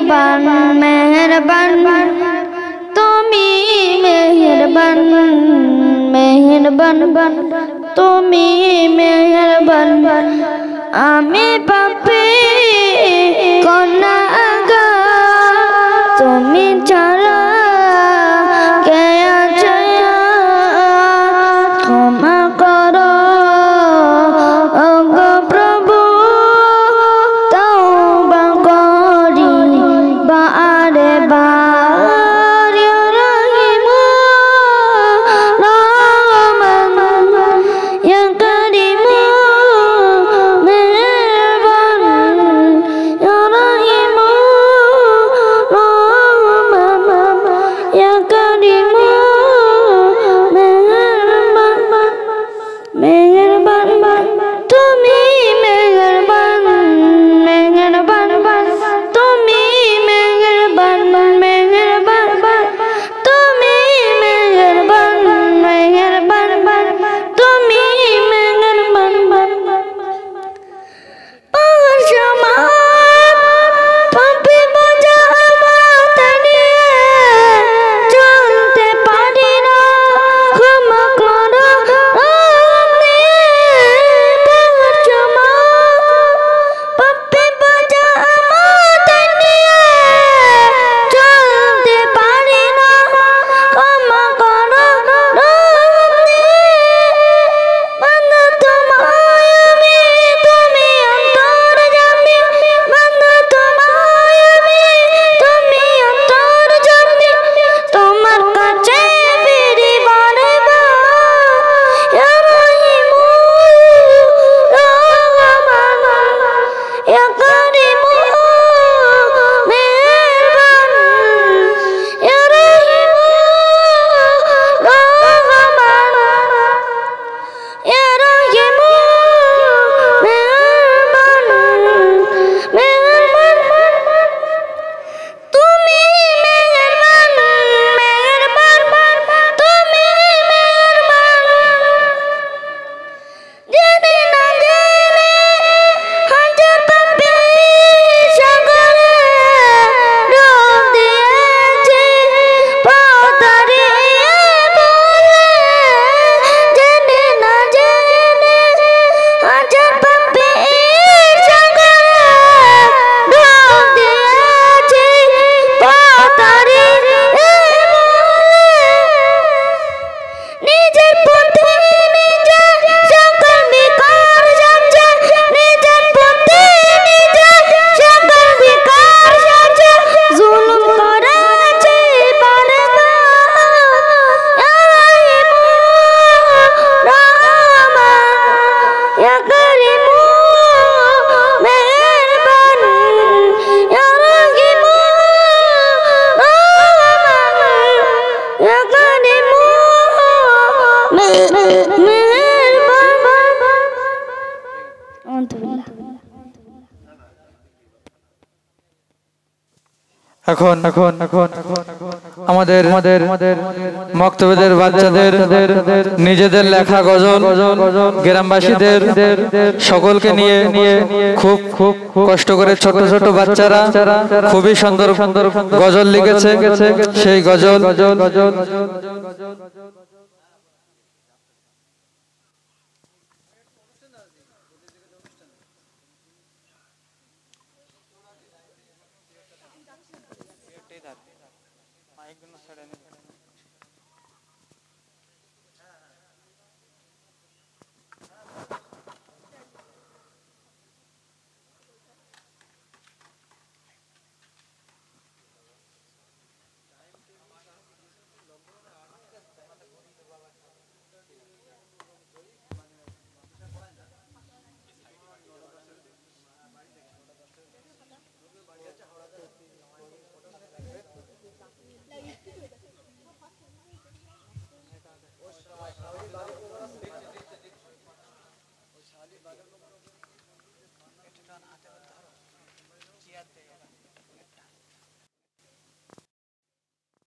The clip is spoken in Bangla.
মেহেরবান মেহেরবান তুমি মেহেরবান মেহেরবান তুমি মেহেরবান আমি পাপী গুনাহগার তুমি ছাড়া কে আছে ক্ষমা করো ওগো প্রভু তওবা করি বারে বার ইয়া রহিম রহমান ইয়া করিম মেহেরবান ইয়া রহিম রহমান ইয়া করিম মেহেরবান তুমি মেহেরবান মেহেরবান তুমি মেহেরবান মেহেরবান তুমি মেহেরবান মেহেরবান তুমি মেহেরবান পাহাড় সমান পাপী বোঝা মাথা নিয়ে চলতে পারি না ক্ষমা করো এখন আমাদের মক্তবেদের বাচ্চাদের নিজেদের লেখা গজল গ্রামবাসীদের সকলকে নিয়ে খুব কষ্ট করে ছোট ছোট বাচ্চারা খুবই সুন্দর গজল লিখেছে সেই গজল মাইক